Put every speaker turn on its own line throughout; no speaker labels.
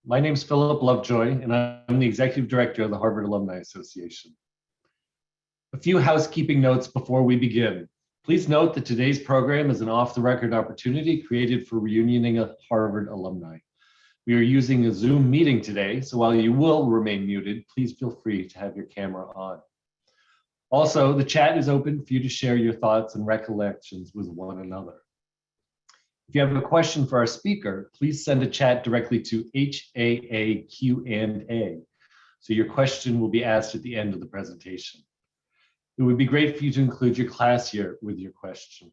My name's Philip Lovejoy, and I'm the Executive Director of the Harvard Alumni Association. A few housekeeping notes before we begin. Please note that today's program is an off-the-record opportunity created for reunioning a Harvard alumni. We are using a Zoom meeting today, so while you will remain muted, please feel free to have your camera on. Also, the chat is open for you to share your thoughts and recollections with one another. If you have a question for our speaker, please send a chat directly to HAAQ&A, so your question will be asked at the end of the presentation. It would be great for you to include your class here with your question.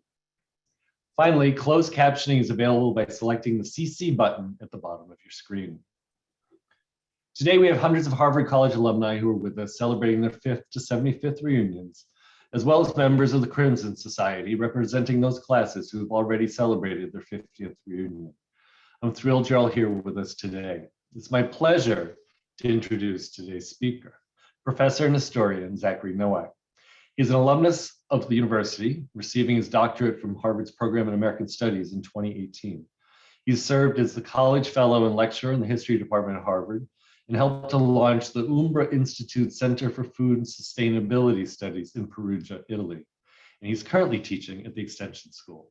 Finally, closed captioning is available by selecting the CC button at the bottom of your screen. Today, we have hundreds of Harvard College alumni who are with us celebrating their 5th to 75th reunions, as well as members of the Crimson Society representing those classes who have already celebrated their 50th reunion. I'm thrilled you're all here with us today. It's my pleasure to introduce today's speaker, Professor and historian Zachary Nowak. He's an alumnus of the university, receiving his doctorate from Harvard's Program in American Studies in 2018. He's served as the College Fellow and Lecturer in the History Department at Harvard, and helped to launch the Umbra Institute Center for Food and Sustainability Studies in Perugia, Italy. And he's currently teaching at the Extension School.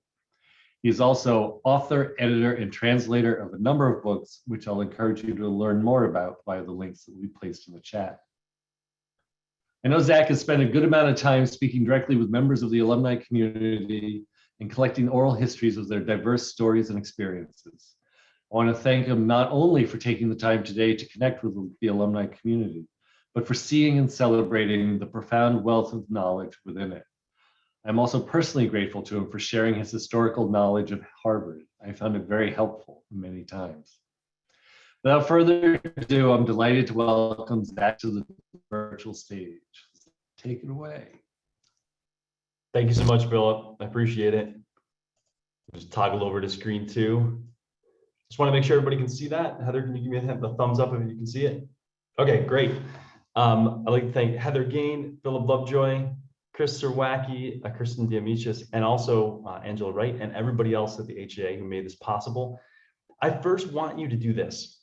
He is also author, editor, and translator of a number of books, which I'll encourage you to learn more about via the links that we placed in the chat. I know Zach has spent a good amount of time speaking directly with members of the alumni community and collecting oral histories of their diverse stories and experiences. I want to thank him not only for taking the time today to connect with the alumni community, but for seeing and celebrating the profound wealth of knowledge within it. I'm also personally grateful to him for sharing his historical knowledge of Harvard. I found it very helpful many times. Without further ado, I'm delighted to welcome Zach to the virtual stage. Take it away.
Thank you so much, Philip. I appreciate it. Just toggle over to screen 2. Just want to make sure everybody can see that. Heather, can you give me a thumbs up if you can see it? Okay, great. I'd like to thank Heather Gain, Philip Lovejoy, Chris Serwacki, Kristen Diamichis, and also Angela Wright, and everybody else at the HAA who made this possible. I first want you to do this.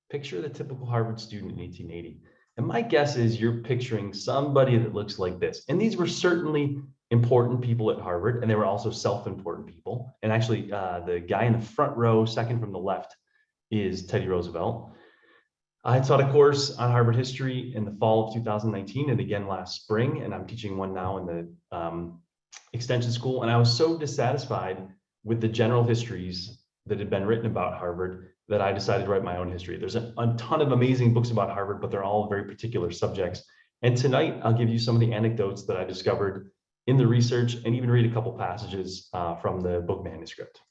Picture the typical Harvard student in 1880. And my guess is you're picturing somebody that looks like this. And these were certainly important people at Harvard, and they were also self-important people. And actually, the guy in the front row, second from the left, is Teddy Roosevelt. I taught a course on Harvard history in the fall of 2019 and again last spring, and I'm teaching one now in the Extension School. And I was so dissatisfied with the general histories that had been written about Harvard that I decided to write my own history. There's a ton of amazing books about Harvard, but they're all very particular subjects. And tonight, I'll give you some of the anecdotes that I discovered in the research and even read a couple passages from the book manuscript.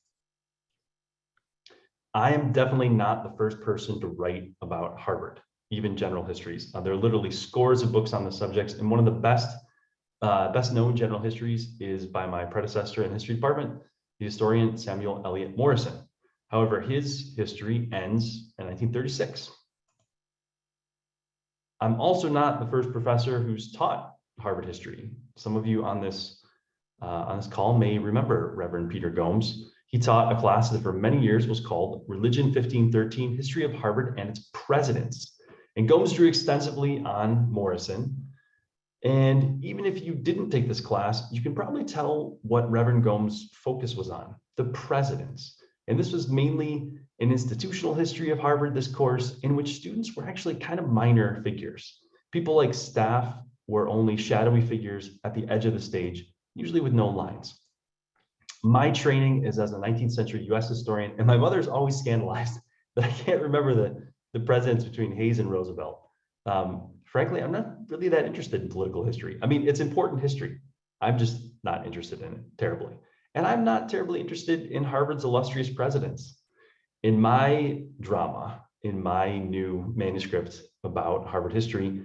I am definitely not the first person to write about Harvard, even general histories. There are literally scores of books on the subjects, and one of the best known general histories is by my predecessor in the history department, the historian Samuel Eliot Morison. However, his history ends in 1936. I'm also not the first professor who's taught Harvard history. Some of you on this call may remember Reverend Peter Gomes. He taught a class that for many years was called Religion 1513, History of Harvard and its Presidents. And Gomes drew extensively on Morison. And even if you didn't take this class, you can probably tell what Reverend Gomes' focus was on, the presidents. And this was mainly an institutional history of Harvard, this course, in which students were actually kind of minor figures. People like staff were only shadowy figures at the edge of the stage, usually with no lines. My training is as a 19th century US historian, and my mother's always scandalized that I can't remember the presidents between Hayes and Roosevelt. Frankly, I'm not really that interested in political history. I mean, it's important history. I'm just not interested in it terribly. And I'm not terribly interested in Harvard's illustrious presidents. In my drama, in my new manuscript about Harvard history,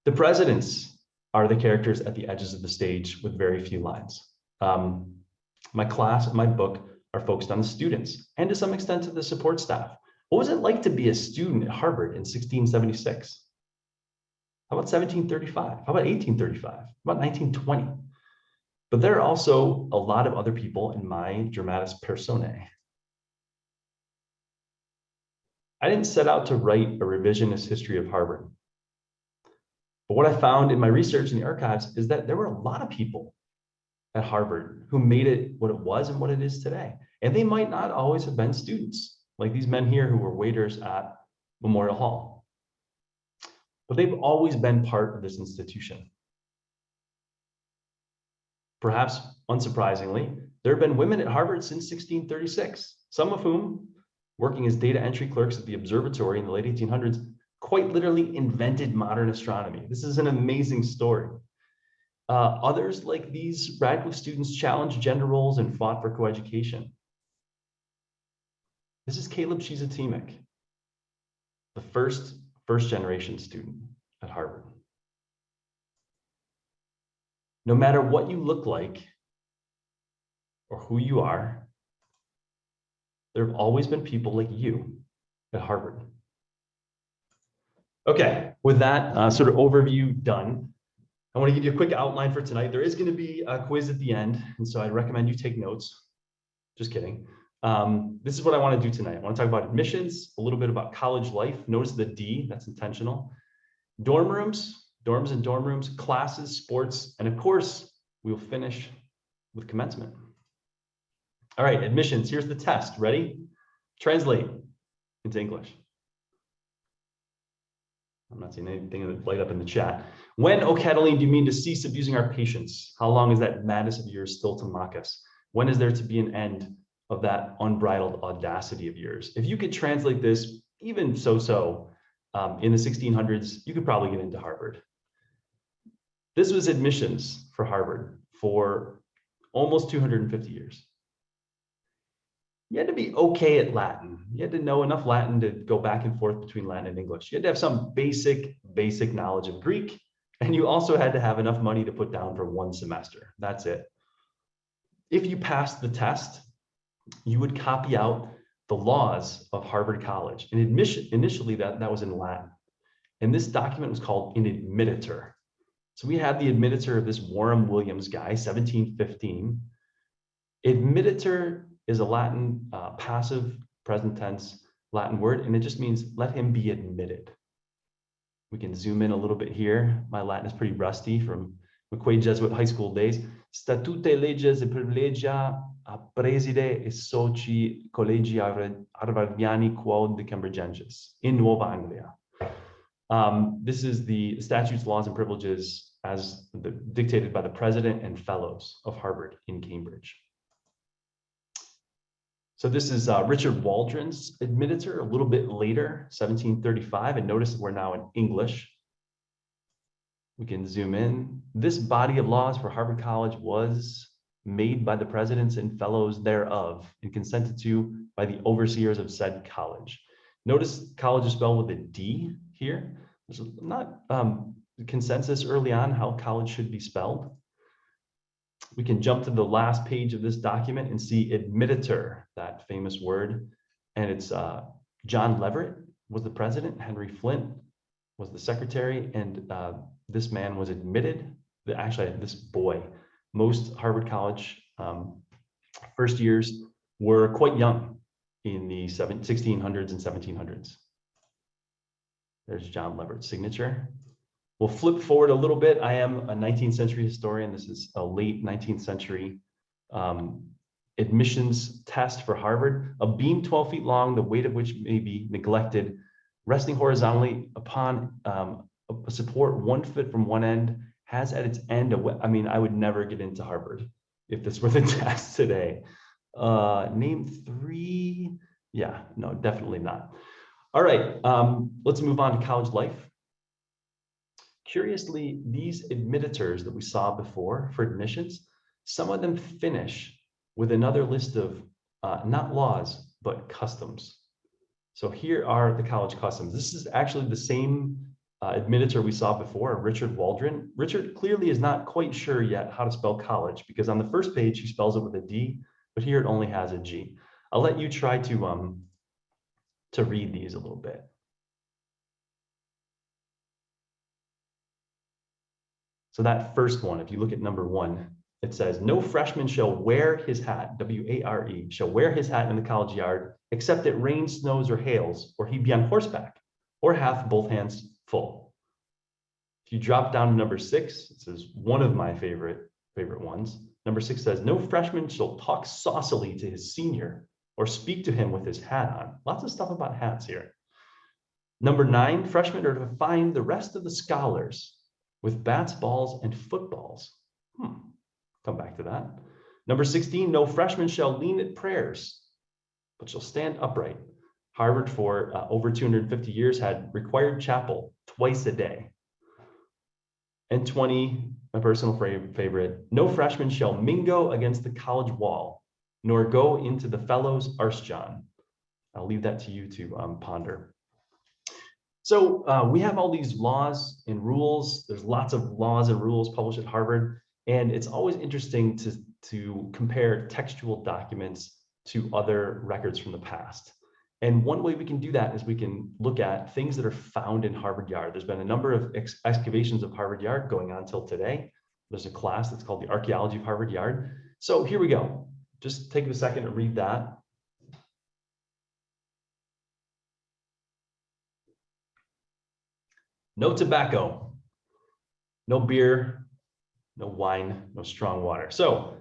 the presidents are the characters at the edges of the stage with very few lines. My class and my book are focused on the students and to some extent to the support staff. What was it like to be a student at Harvard in 1676? How about 1735? How about 1835? How about 1920? But there are also a lot of other people in my dramatis personae. I didn't set out to write a revisionist history of Harvard. But what I found in my research in the archives is that there were a lot of people at Harvard who made it what it was and what it is today. And they might not always have been students, like these men here who were waiters at Memorial Hall. But they've always been part of this institution. Perhaps unsurprisingly, there have been women at Harvard since 1636, some of whom, working as data entry clerks at the observatory in the late 1800s, quite literally invented modern astronomy. This is an amazing story. Others, like these Radcliffe students, challenged gender roles and fought for coeducation. This is Caleb Shizatimic, the first generation student at Harvard. No matter what you look like or who you are, there have always been people like you at Harvard. Okay, with that sort of overview done, I want to give you a quick outline for tonight. There is going to be a quiz at the end, and so I'd recommend you take notes. Just kidding. This is what I want to do tonight. I want to talk about admissions, a little bit about college life. Notice the D, that's intentional. Dorms and dorm rooms, classes, sports, and of course, we'll finish with commencement. All right, admissions, here's the test. Ready? Translate into English. I'm not seeing anything light up in the chat. When, O Catiline, do you mean to cease abusing our patience? How long is that madness of yours still to mock us? When is there to be an end of that unbridled audacity of yours? If you could translate this, even so-so, in the 1600s, you could probably get into Harvard. This was admissions for Harvard for almost 250 years. You had to be okay at Latin. You had to know enough Latin to go back and forth between Latin and English. You had to have some basic knowledge of Greek, and you also had to have enough money to put down for one semester. That's it. If you passed the test, you would copy out the laws of Harvard College. And initially that was in Latin. And this document was called an admonitor. So we have the admonitor of this Warren Williams guy, 1715. Admonitor is a Latin passive present tense Latin word, and it just means let him be admitted. We can zoom in a little bit here. My Latin is pretty rusty from McQuaid Jesuit high school days. Statute leges e privilegia a preside e soci collegi harvardiani quod Cambridgensis in Nuova Anglia. This is the statutes, laws, and privileges as dictated by the president and fellows of Harvard in Cambridge. So this is Richard Waldron's admonitor a little bit later, 1735, and notice we're now in English. We can zoom in. This body of laws for Harvard College was made by the presidents and fellows thereof and consented to by the overseers of said college. Notice college is spelled with a D here. There's not consensus early on how college should be spelled. We can jump to the last page of this document and see admonitor, that famous word. And it's John Leverett was the president, Henry Flint was the secretary, and this man was admitted. Actually, this boy, most Harvard College first years were quite young in the 1600s and 1700s. There's John Leverett's signature. We'll flip forward a little bit. I am a 19th century historian. This is a late 19th century admissions test for Harvard. A beam 12 feet long, the weight of which may be neglected, resting horizontally upon a support 1 foot from one end, has at its end I mean, I would never get into Harvard if this were the test today. Name three. Yeah, no, definitely not. All right, let's move on to college life. Curiously, these admonitors that we saw before for admissions, some of them finish with another list of not laws, but customs. So here are the college customs. This is actually the same admonitor we saw before, Richard Waldron. Richard clearly is not quite sure yet how to spell college because on the first page, he spells it with a D, but here it only has a G. I'll let you try to read these a little bit. So that first one, if you look at number 1, it says, no freshman shall wear his hat, W-A-R-E, shall wear his hat in the college yard, except it rains, snows, or hails, or he be on horseback, or hath both hands full. If you drop down to number 6, this is one of my favorite ones. Number 6 says, no freshman shall talk saucily to his senior or speak to him with his hat on. Lots of stuff about hats here. Number 9, freshmen are to find the rest of the scholars with bats, balls, and footballs. Come back to that. Number 16, no freshman shall lean at prayers, but shall stand upright. Harvard for over 250 years had required chapel twice a day. And 20, my personal favorite, no freshman shall mingo against the college wall, nor go into the fellows' arsejon. I'll leave that to you to ponder. So we have all these laws and rules. There's lots of laws and rules published at Harvard, and it's always interesting to compare textual documents to other records from the past. And one way we can do that is we can look at things that are found in Harvard Yard. There's been a number of excavations of Harvard Yard going on till today. There's a class that's called the Archaeology of Harvard Yard. So here we go. Just take a second to read that. No tobacco, no beer, no wine, no strong water. So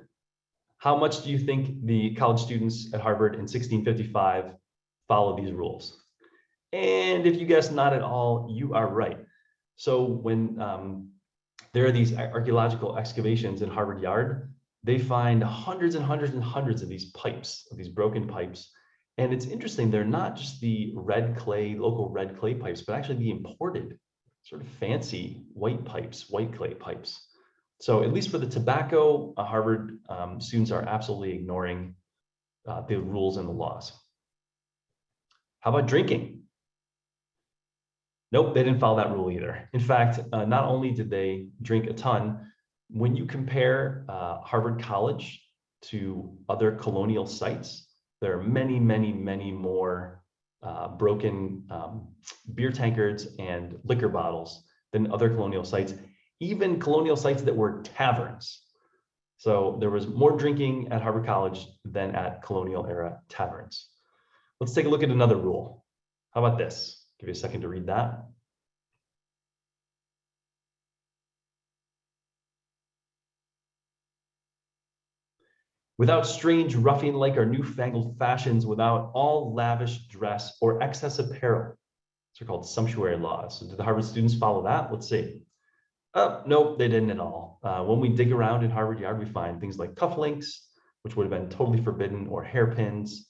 how much do you think the college students at Harvard in 1655 follow these rules? And if you guess not at all, you are right. So when there are these archaeological excavations in Harvard Yard, they find hundreds and hundreds and hundreds of these pipes, of these broken pipes. And it's interesting, they're not just the red clay, local red clay pipes, but actually the imported sort of fancy white pipes, white clay pipes. So at least for the tobacco, Harvard students are absolutely ignoring the rules and the laws. How about drinking? Nope, they didn't follow that rule either. In fact, not only did they drink a ton, when you compare Harvard College to other colonial sites, there are many, many, many more broken beer tankards and liquor bottles than other colonial sites, even colonial sites that were taverns. So there was more drinking at Harvard College than at colonial era taverns. Let's take a look at another rule. How about this? Give you a second to read that. Without strange ruffian-like or newfangled fashions, without all lavish dress or excess apparel. These are called sumptuary laws. So did the Harvard students follow that? Let's see. Nope, they didn't at all. When we dig around in Harvard Yard, we find things like cufflinks, which would have been totally forbidden, or hairpins.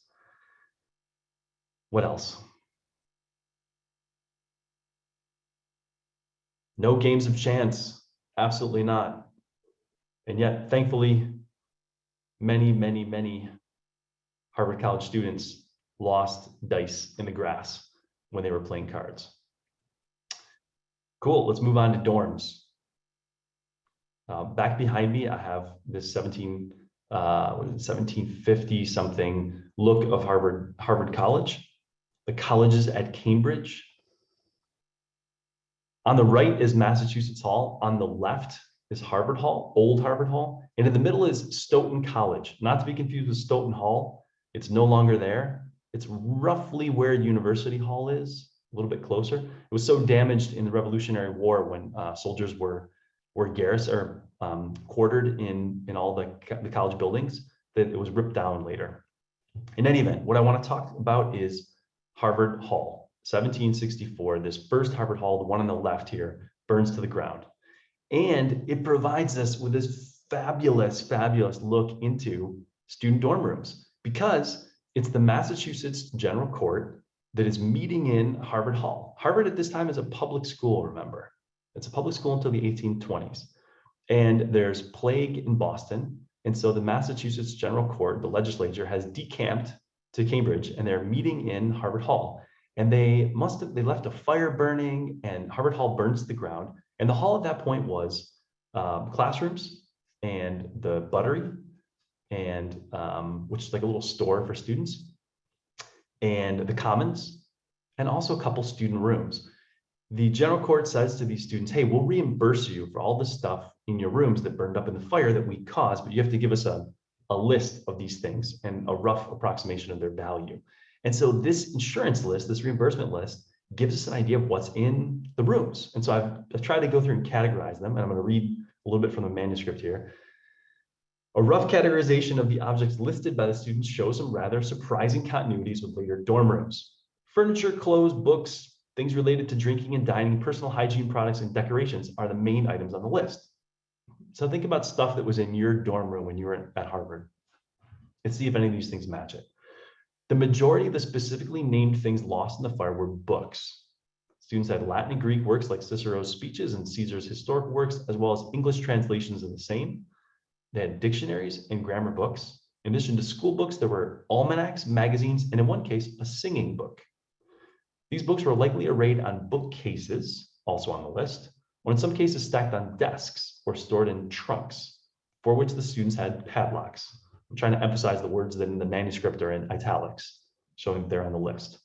What else? No games of chance. Absolutely not. And yet, thankfully, many, many, many Harvard College students lost dice in the grass when they were playing cards. Cool, let's move on to dorms. Back behind me, I have this 1750 something look of Harvard College. The colleges at Cambridge. On the right is Massachusetts Hall. On the left is Harvard Hall, old Harvard Hall. And in the middle is Stoughton College, not to be confused with Stoughton Hall. It's no longer there. It's roughly where University Hall is, a little bit closer. It was so damaged in the Revolutionary War when soldiers were garrisoned or quartered in all the college buildings that it was ripped down later. In any event, what I want to talk about is Harvard Hall, 1764. This first Harvard Hall, the one on the left here, burns to the ground. And it provides us with this fabulous, fabulous look into student dorm rooms, because it's the Massachusetts General Court that is meeting in Harvard Hall. Harvard at this time is a public school, remember. It's a public school until the 1820s. And there's plague in Boston. And so the Massachusetts General Court, the legislature, has decamped to Cambridge, and they're meeting in Harvard Hall. And they left a fire burning, and Harvard Hall burns to the ground. And the hall at that point was classrooms and the buttery, and which is like a little store for students, and the commons, and also a couple student rooms. The general court says to these students, hey, we'll reimburse you for all the stuff in your rooms that burned up in the fire that we caused, but you have to give us a list of these things and a rough approximation of their value. And so this insurance list, this reimbursement list, gives us an idea of what's in the rooms. And so I've tried to go through and categorize them, and I'm going to read a little bit from the manuscript here. A rough categorization of the objects listed by the students shows some rather surprising continuities with later dorm rooms. Furniture, clothes, books, things related to drinking and dining, personal hygiene products, and decorations are the main items on the list. So think about stuff that was in your dorm room when you were at Harvard and see if any of these things match it. The majority of the specifically named things lost in the fire were books. Students had Latin and Greek works like Cicero's speeches and Caesar's historical works, as well as English translations of the same. They had dictionaries and grammar books. In addition to school books, there were almanacs, magazines, and in one case, a singing book. These books were likely arrayed on bookcases, also on the list, or in some cases stacked on desks or stored in trunks, for which the students had padlocks. I'm trying to emphasize the words that in the manuscript are in italics, showing that they're on the list.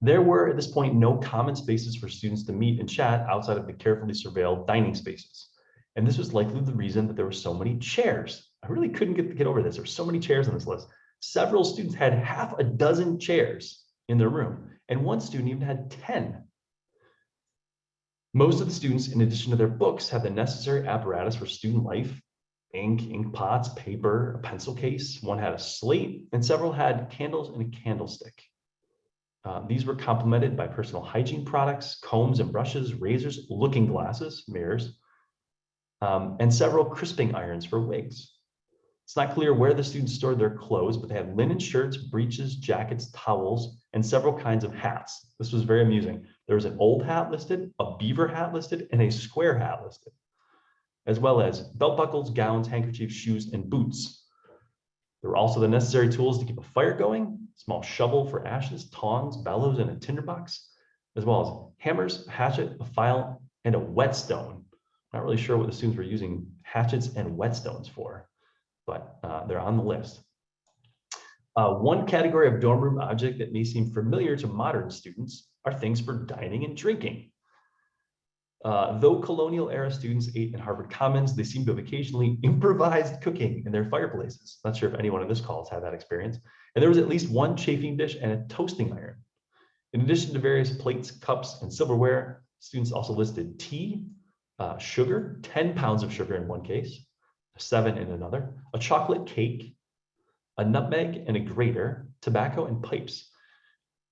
There were at this point no common spaces for students to meet and chat outside of the carefully surveilled dining spaces. And this was likely the reason that there were so many chairs. I really couldn't get over this. There were so many chairs on this list. Several students had half a dozen chairs in their room, and one student even had 10. Most of the students, in addition to their books, had the necessary apparatus for student life: ink pots, paper, a pencil case. One had a slate, and several had candles and a candlestick. These were complemented by personal hygiene products, combs and brushes, razors, looking glasses, mirrors, and several crisping irons for wigs. It's not clear where the students stored their clothes, but they had linen shirts, breeches, jackets, towels, and several kinds of hats. This was very amusing. There was an old hat listed, a beaver hat listed, and a square hat listed, as well as belt buckles, gowns, handkerchiefs, shoes, and boots. There were also the necessary tools to keep a fire going: small shovel for ashes, tongs, bellows, and a tinderbox, as well as hammers, a hatchet, a file, and a whetstone. Not really sure what the students were using hatchets and whetstones for, but they're on the list. One category of dorm room object that may seem familiar to modern students are things for dining and drinking. Though colonial era students ate in Harvard Commons, they seem to have occasionally improvised cooking in their fireplaces. Not sure if anyone on this call has had that experience. And there was at least one chafing dish and a toasting iron. In addition to various plates, cups, and silverware, students also listed tea, sugar, 10 pounds of sugar in one case, 7 in another, a chocolate cake, a nutmeg and a grater, tobacco, and pipes.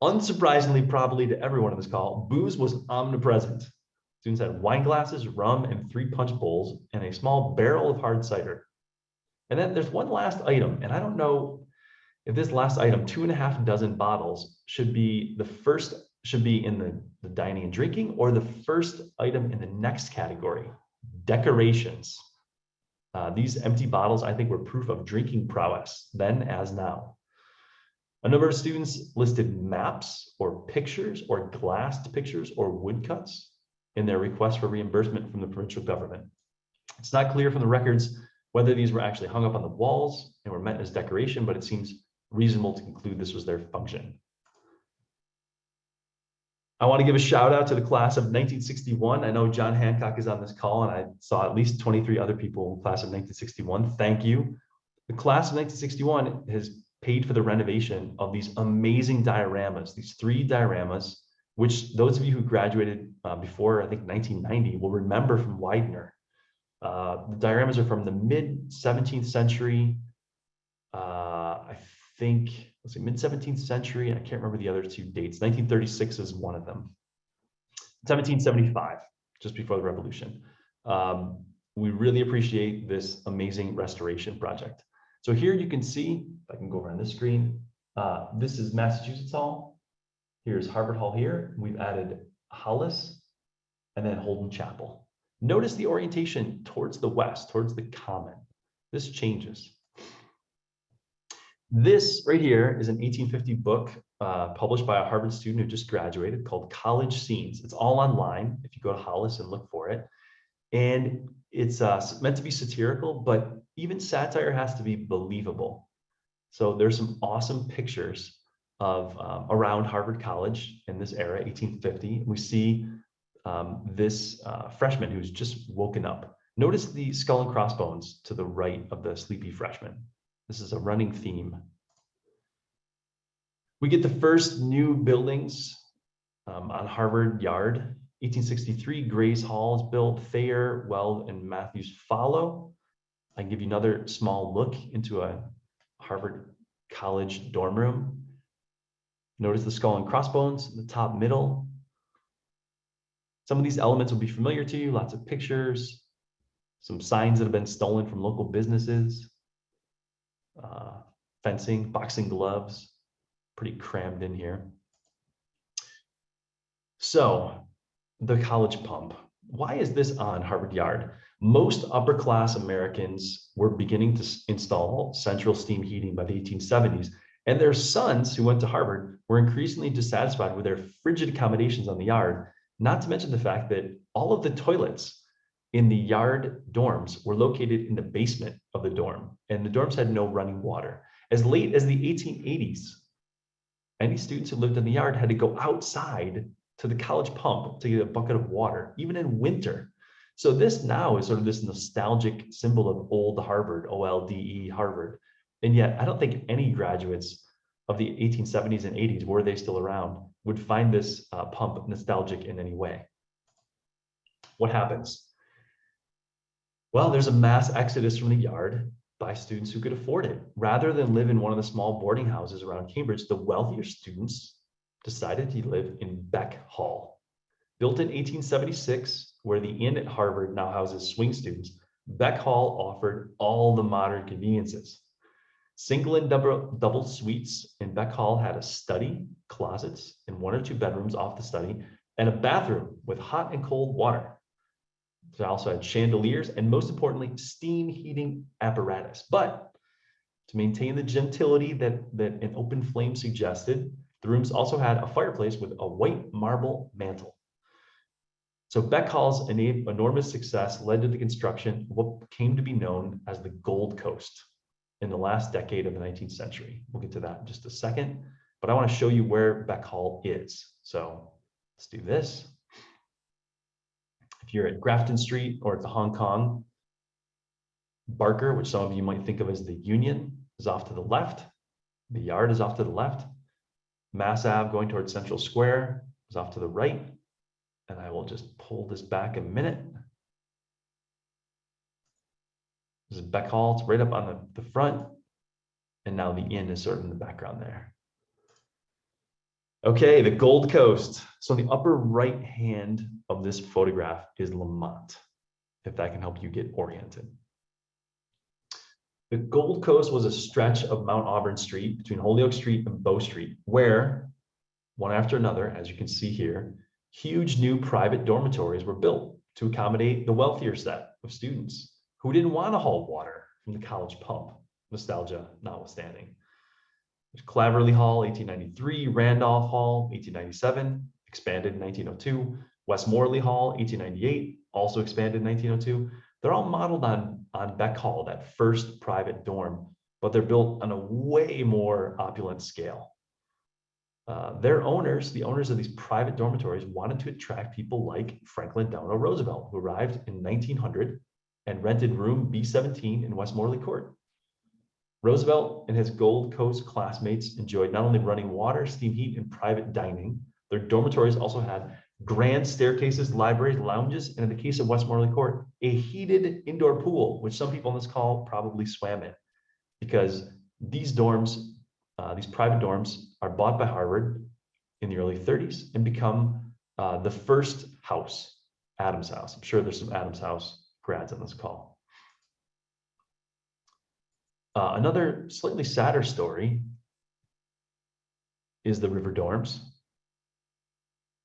Unsurprisingly, probably to everyone on this call, booze was omnipresent. Students had wine glasses, rum, and 3 punch bowls, and a small barrel of hard cider. And then there's one last item, and I don't know if this last item, 2.5 dozen bottles, should be in the dining and drinking, or the first item in the next category, decorations. These empty bottles, I think, were proof of drinking prowess, then as now. A number of students listed maps or pictures or glassed pictures or woodcuts in their request for reimbursement from the provincial government. It's not clear from the records whether these were actually hung up on the walls and were meant as decoration, but it seems reasonable to conclude this was their function. I want to give a shout out to the class of 1961. I know John Hancock is on this call, and I saw at least 23 other people in the class of 1961. Thank you. The class of 1961 has paid for the renovation of these amazing dioramas, these 3 dioramas, which those of you who graduated before, I think, 1990 will remember from Widener. The dioramas are from the mid-17th century, I think, let's see, mid-17th century, and I can't remember the other 2 dates. 1936 is one of them. 1775, just before the revolution. We really appreciate this amazing restoration project. So here you can see, if I can go over on this screen, this is Massachusetts Hall. Here's Harvard Hall here. We've added Hollis and then Holden Chapel. Notice the orientation towards the west, towards the common. This changes. This right here is an 1850 book published by a Harvard student who just graduated called College Scenes. It's all online if you go to Hollis and look for it. And it's meant to be satirical, but even satire has to be believable. So there's some awesome pictures of around Harvard College in this era, 1850. We see this freshman who's just woken up. Notice the skull and crossbones to the right of the sleepy freshman. This is a running theme. We get the first new buildings on Harvard Yard. 1863, Gray's Hall is built. Thayer, Weld, and Matthews follow. I can give you another small look into a Harvard College dorm room. Notice the skull and crossbones in the top middle. Some of these elements will be familiar to you, lots of pictures, some signs that have been stolen from local businesses, fencing, boxing gloves, pretty crammed in here. So the college pump, why is this on Harvard Yard? Most upper class Americans were beginning to install central steam heating by the 1870s, and their sons who went to Harvard were increasingly dissatisfied with their frigid accommodations on the yard, not to mention the fact that all of the toilets in the yard dorms were located in the basement of the dorm, and the dorms had no running water. As late as the 1880s, any students who lived in the yard had to go outside to the college pump to get a bucket of water, even in winter. So this now is sort of this nostalgic symbol of old Harvard, OLDE Harvard. And yet I don't think any graduates of the 1870s and 80s, were they still around, would find this pump nostalgic in any way. What happens? Well, there's a mass exodus from the yard by students who could afford it. Rather than live in one of the small boarding houses around Cambridge, the wealthier students decided to live in Beck Hall. Built in 1876, where the Inn at Harvard now houses swing students, Beck Hall offered all the modern conveniences. Single and double suites in Beck Hall had a study, closets, and 1 or 2 bedrooms off the study, and a bathroom with hot and cold water. It also had chandeliers and, most importantly, steam heating apparatus. But to maintain the gentility that an open flame suggested, the rooms also had a fireplace with a white marble mantle. So Beck Hall's enormous success led to the construction of what came to be known as the Gold Coast in the last decade of the 19th century. We'll get to that in just a second, but I want to show you where Beck Hall is. So let's do this. If you're at Grafton Street or at the Hong Kong, Barker, which some of you might think of as the Union, is off to the left. The Yard is off to the left. Mass Ave going towards Central Square is off to the right. And I will just pull this back a minute. This is Beck Hall. It's right up on the front. And now the Inn is sort of in the background there. Okay, the Gold Coast. So the upper right hand of this photograph is Lamont, if that can help you get oriented. The Gold Coast was a stretch of Mount Auburn Street between Holyoke Street and Bow Street, where, one after another, as you can see here, huge new private dormitories were built to accommodate the wealthier set of students who didn't want to haul water from the college pump, nostalgia notwithstanding. There's Claverley Hall, 1893, Randolph Hall, 1897, expanded in 1902, Westmoreland Hall, 1898, also expanded in 1902. They're all modeled on Beck Hall, that first private dorm, but they're built on a way more opulent scale. Their owners, the owners of these private dormitories, wanted to attract people like Franklin Delano Roosevelt, who arrived in 1900 and rented room B17 in Westmoreland Court. Roosevelt and his Gold Coast classmates enjoyed not only running water, steam heat, and private dining. Their dormitories also had grand staircases, libraries, lounges, and in the case of Westmoreland Court, a heated indoor pool, which some people on this call probably swam in, because these dorms, these private dorms, are bought by Harvard in the early 30s and become the first house, Adams House. I'm sure there's some Adams House grads on this call. Another slightly sadder story is the river dorms.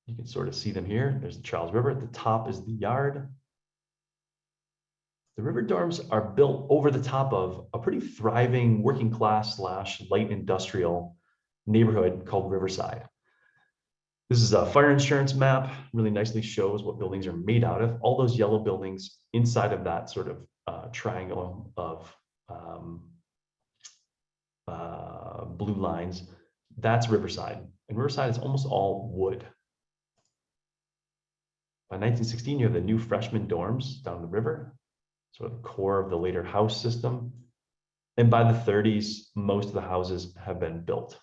You can sort of see them here. There's the Charles River. At the top is the Yard. The river dorms are built over the top of a pretty thriving working class / light industrial neighborhood called Riverside. This is a fire insurance map, really nicely shows what buildings are made out of. All those yellow buildings inside of that sort of triangle of blue lines, that's Riverside. And Riverside is almost all wood. By 1916, you have the new freshman dorms down the river. sort of the core of the later house system. And by the 30s, most of the houses have been built.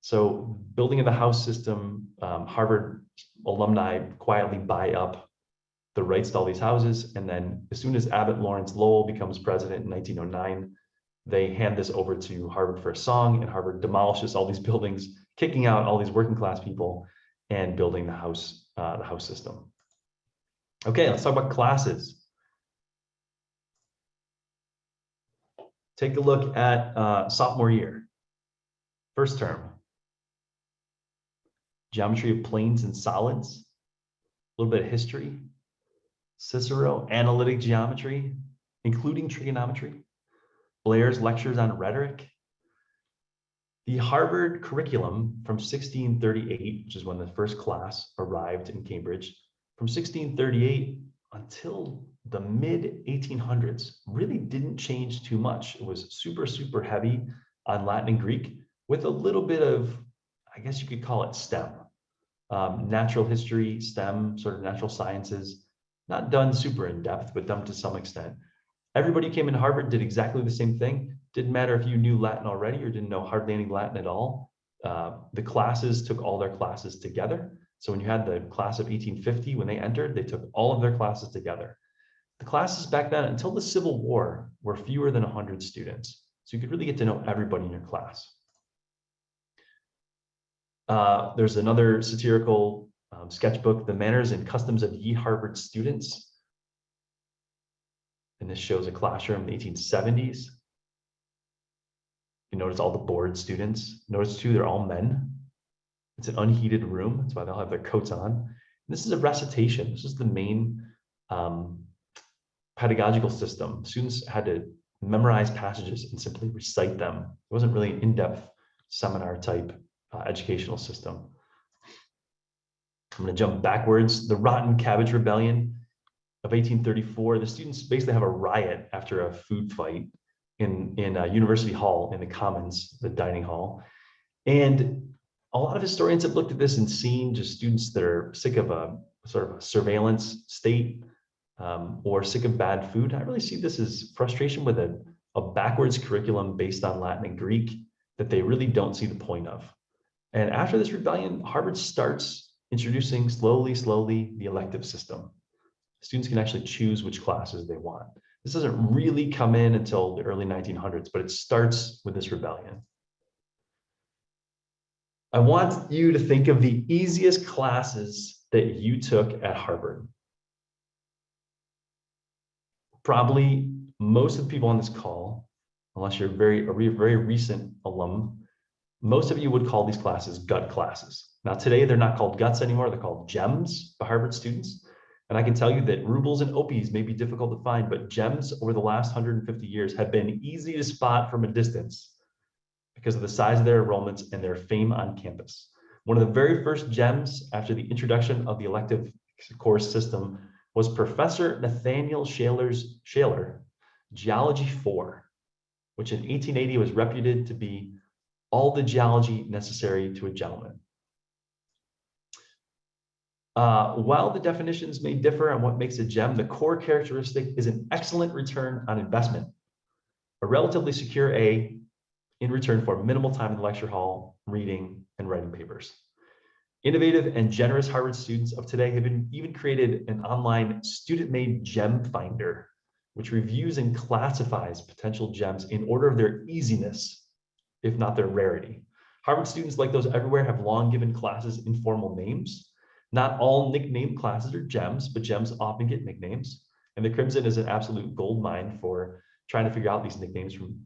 So building in the house system, Harvard alumni quietly buy up the rights to all these houses. And then as soon as Abbott Lawrence Lowell becomes president in 1909, they hand this over to Harvard for a song, and Harvard demolishes all these buildings, kicking out all these working class people and building the house system. Okay, let's talk about classes. Take a look at sophomore year, first term. Geometry of planes and solids, a little bit of history, Cicero, analytic geometry, including trigonometry, Blair's lectures on rhetoric. The Harvard curriculum from 1638, which is when the first class arrived in Cambridge, from 1638 until the mid 1800s, really didn't change too much. It was super, super heavy on Latin and Greek with a little bit of, I guess you could call it STEM. Natural history, STEM, sort of natural sciences, not done super in depth, but done to some extent. Everybody who came into Harvard did exactly the same thing. Didn't matter if you knew Latin already or didn't know hardly any Latin at all. The classes took all their classes together. So when you had the class of 1850, when they entered, they took all of their classes together. The classes back then, until the Civil War, were fewer than 100 students. So you could really get to know everybody in your class. There's another satirical sketchbook, The Manners and Customs of Ye Harvard Students. And this shows a classroom in the 1870s. You notice all the bored students. Notice too, they're all men. It's an unheated room. That's why they'll have their coats on. And this is a recitation. This is the main pedagogical system. Students had to memorize passages and simply recite them. It wasn't really an in-depth seminar type educational system. I'm going to jump backwards. The Rotten Cabbage Rebellion of 1834. The students basically have a riot after a food fight in University Hall in the Commons, the dining hall. And a lot of historians have looked at this and seen just students that are sick of a sort of a surveillance state or sick of bad food. I really see this as frustration with a backwards curriculum based on Latin and Greek that they really don't see the point of. And after this rebellion, Harvard starts introducing slowly the elective system. Students can actually choose which classes they want. This doesn't really come in until the early 1900s, but it starts with this rebellion. I want you to think of the easiest classes that you took at Harvard. Probably most of the people on this call, unless you're a very recent alum, most of you would call these classes gut classes. Now today, they're not called guts anymore, they're called gems by Harvard students. And I can tell you that rubles and OPs may be difficult to find, but gems over the last 150 years have been easy to spot from a distance because of the size of their enrollments and their fame on campus. One of the very first gems after the introduction of the elective course system was Professor Nathaniel Shaler, Geology 4, which in 1880 was reputed to be all the geology necessary to a gentleman. While the definitions may differ on what makes a gem, the core characteristic is an excellent return on investment, a relatively secure A in return for minimal time in the lecture hall, reading and writing papers. Innovative and generous Harvard students of today have even created an online student-made gem finder, which reviews and classifies potential gems in order of their easiness, if not their rarity. Harvard students, like those everywhere, have long given classes informal names. Not all nickname classes are gems, but gems often get nicknames. And the Crimson is an absolute gold mine for trying to figure out these nicknames from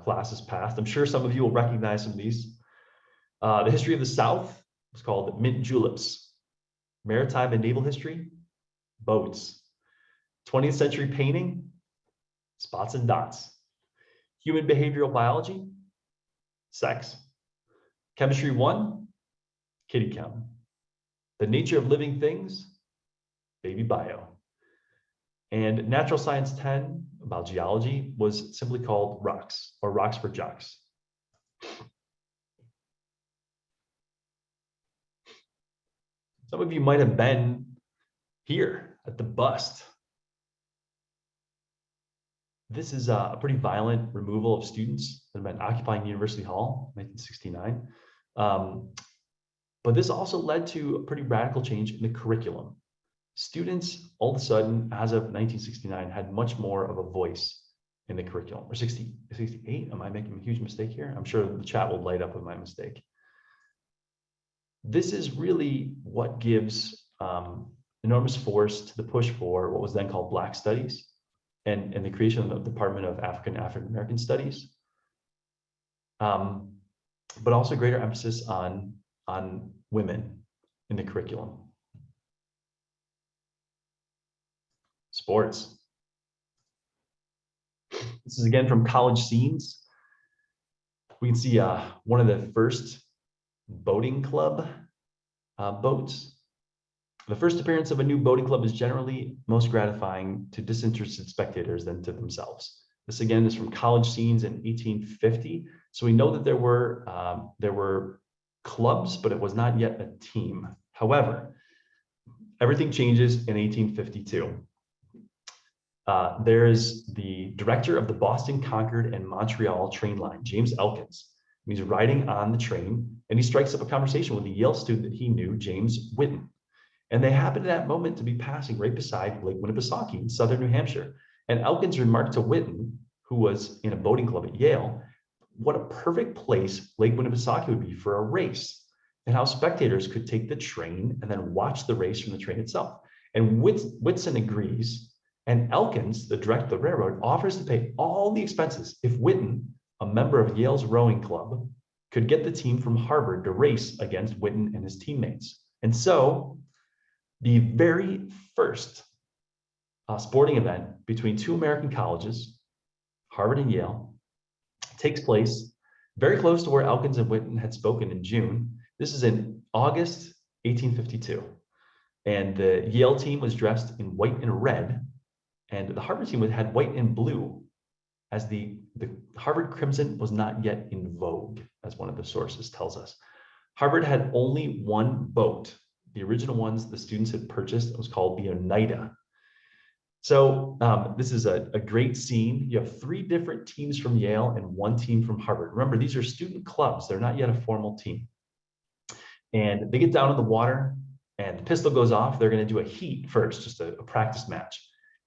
classes past. I'm sure some of you will recognize some of these. The history of the South was called Mint Juleps. Maritime and naval history, boats. 20th century painting, spots and dots. Human behavioral biology, sex. Chemistry 1, kitty count. The nature of living things, baby bio. And natural science 10, about geology, was simply called rocks, or rocks for jocks. Some of you might have been here at the bust. This is a pretty violent removal of students that have been occupying University Hall in 1969. But this also led to a pretty radical change in the curriculum. Students, all of a sudden, as of 1969, had much more of a voice in the curriculum. Or 68? Am I making a huge mistake here? I'm sure the chat will light up with my mistake. This is really what gives enormous force to the push for what was then called Black Studies and the creation of the Department of African American Studies, but also greater emphasis on women in the curriculum. Sports. This is again from College Scenes. We can see one of the first boating club boats. The first appearance of a new boating club is generally most gratifying to disinterested spectators than to themselves. This again is from College Scenes in 1850. So we know that there were clubs, but it was not yet a team. However, everything changes in 1852. There is the director of the Boston, Concord, and Montreal train line, James Elkins. He's riding on the train, and he strikes up a conversation with a Yale student that he knew, James Whitten. And they happen at that moment to be passing right beside Lake Winnipesaukee in southern New Hampshire. And Elkins remarked to Whitten, who was in a boating club at Yale, what a perfect place Lake Winnipesaukee would be for a race, and how spectators could take the train and then watch the race from the train itself. And Whitson agrees, and Elkins, the director of the railroad, offers to pay all the expenses if Whitten, a member of Yale's rowing club, could get the team from Harvard to race against Whitten and his teammates. And so the very first sporting event between two American colleges, Harvard and Yale, takes place very close to where Elkins and Whitten had spoken in June. This is in August 1852. And the Yale team was dressed in white and red, and the Harvard team had white and blue, as the Harvard crimson was not yet in vogue, as one of the sources tells us. Harvard had only one boat. The original ones the students had purchased was called the Oneida. So this is a great scene. You have three different teams from Yale and one team from Harvard. Remember, these are student clubs. They're not yet a formal team. And they get down in the water, and the pistol goes off. They're going to do a heat first, just a practice match.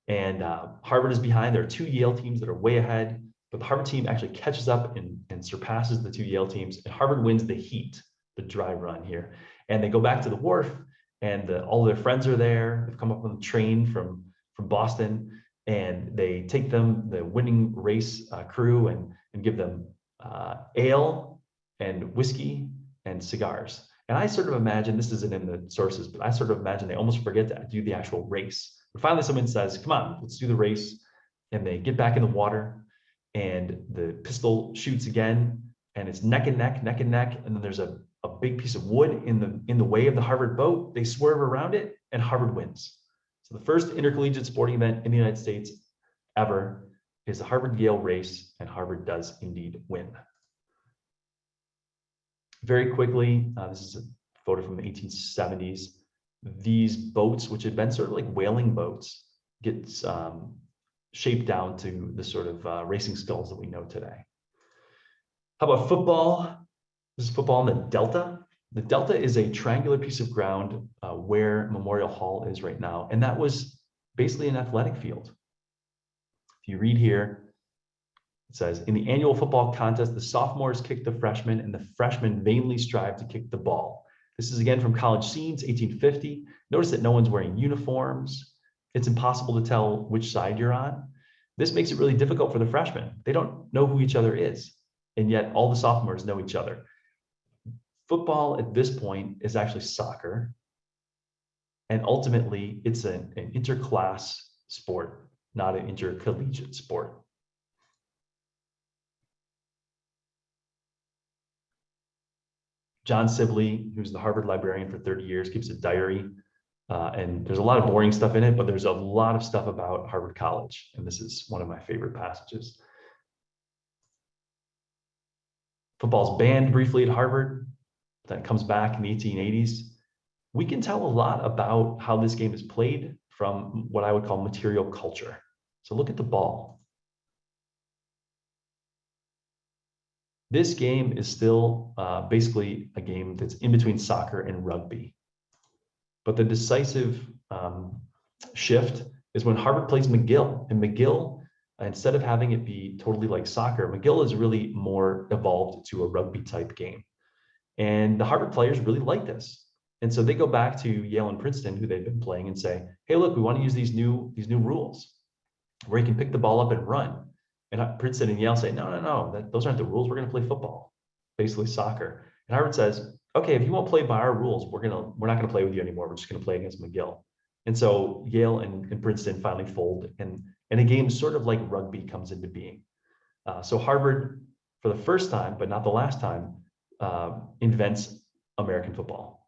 And Harvard is behind. There are two Yale teams that are way ahead, but the Harvard team actually catches up and surpasses the two Yale teams. And Harvard wins the heat, the dry run here. And they go back to the wharf, and all their friends are there. They've come up on the train from Boston, and they take them, the winning race crew, and give them ale and whiskey and cigars. And I sort of imagine, this isn't in the sources, but I sort of imagine they almost forget to do the actual race. But finally, someone says, come on, let's do the race. And they get back in the water, and the pistol shoots again, and it's neck and neck, neck and neck. And then there's a big piece of wood in the way of the Harvard boat. They swerve around it, and Harvard wins. So the first intercollegiate sporting event in the United States ever is the Harvard-Yale race, and Harvard does indeed win. Very quickly, this is a photo from the 1870s. These boats, which had been sort of like whaling boats, get shaped down to the sort of racing sculls that we know today. How about football? This is football in the Delta. The Delta is a triangular piece of ground where Memorial Hall is right now. And that was basically an athletic field. If you read here, it says, in the annual football contest, the sophomores kick the freshmen, and the freshmen vainly strive to kick the ball. This is again from College Scenes, 1850. Notice that no one's wearing uniforms. It's impossible to tell which side you're on. This makes it really difficult for the freshmen. They don't know who each other is, and yet all the sophomores know each other. Football at this point is actually soccer, and ultimately it's an interclass sport, not an intercollegiate sport. John Sibley, who's the Harvard librarian for 30 years, keeps a diary, and there's a lot of boring stuff in it, but there's a lot of stuff about Harvard College, and this is one of my favorite passages. Football's banned briefly at Harvard, then comes back in the 1880s. We can tell a lot about how this game is played from what I would call material culture. So look at the ball. This game is still basically a game that's in between soccer and rugby. But the decisive shift is when Harvard plays McGill. And McGill, instead of having it be totally like soccer, McGill is really more evolved to a rugby type game. And the Harvard players really like this. And so they go back to Yale and Princeton, who they've been playing, and say, hey, look, we want to use these new rules where you can pick the ball up and run. And Princeton and Yale say, no, those aren't the rules. We're going to play football, basically soccer. And Harvard says, okay, if you won't play by our rules, we're not going to play with you anymore. We're just going to play against McGill. And so Yale and Princeton finally fold, and a game sort of like rugby comes into being. So Harvard, for the first time, but not the last time, invents American football.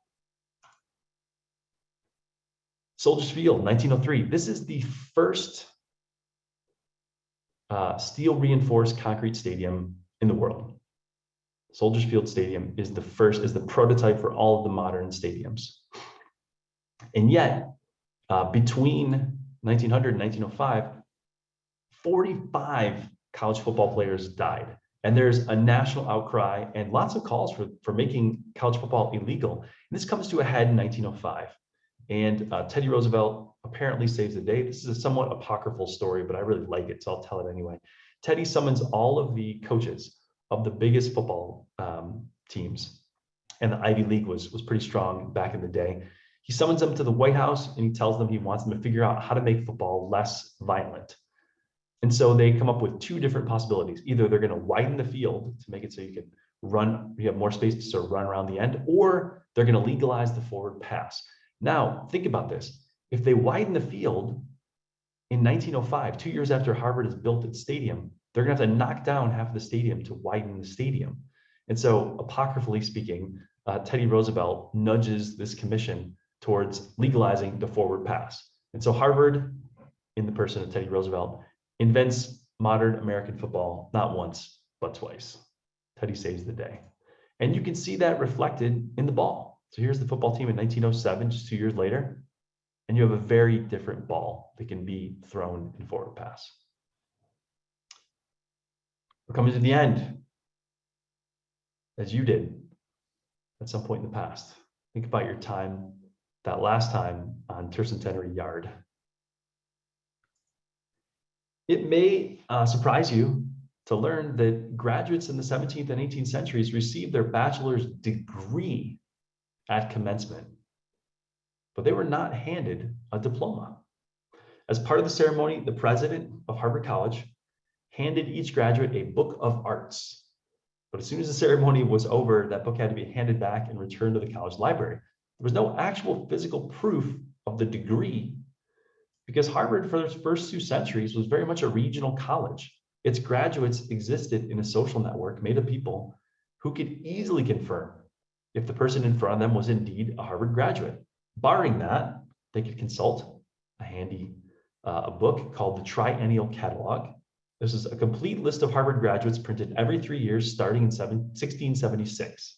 Soldiers Field, 1903. This is the first steel reinforced concrete stadium in the world. Soldiers Field Stadium is the prototype for all of the modern stadiums. And yet, between 1900 and 1905, 45 college football players died. And there's a national outcry and lots of calls for making college football illegal. And this comes to a head in 1905. And Teddy Roosevelt apparently saves the day. This is a somewhat apocryphal story, but I really like it, so I'll tell it anyway. Teddy summons all of the coaches of the biggest football teams, and the Ivy League was pretty strong back in the day. He summons them to the White House, and he tells them he wants them to figure out how to make football less violent. And so they come up with two different possibilities. Either they're going to widen the field to make it so you can run, you have more space to sort of run around the end, or they're going to legalize the forward pass. Now, think about this. If they widen the field in 1905, 2 years after Harvard has built its stadium, they're going to have to knock down half of the stadium to widen the stadium. And so, apocryphally speaking, Teddy Roosevelt nudges this commission towards legalizing the forward pass. And so Harvard, in the person of Teddy Roosevelt, invents modern American football, not once, but twice. Teddy saves the day. And you can see that reflected in the ball. So here's the football team in 1907, just 2 years later, and you have a very different ball that can be thrown in forward pass. We're coming to the end, as you did at some point in the past. Think about your time, that last time on Tercentenary Yard. It may surprise you to learn that graduates in the 17th and 18th centuries received their bachelor's degree at commencement, but they were not handed a diploma. As part of the ceremony, the president of Harvard College handed each graduate a book of arts. But as soon as the ceremony was over, that book had to be handed back and returned to the college library. There was no actual physical proof of the degree because Harvard, for the first 2 centuries, was very much a regional college. Its graduates existed in a social network made of people who could easily confirm if the person in front of them was indeed a Harvard graduate. Barring that, they could consult a book called the Triennial Catalog. This is a complete list of Harvard graduates printed every 3 years, starting in 1676.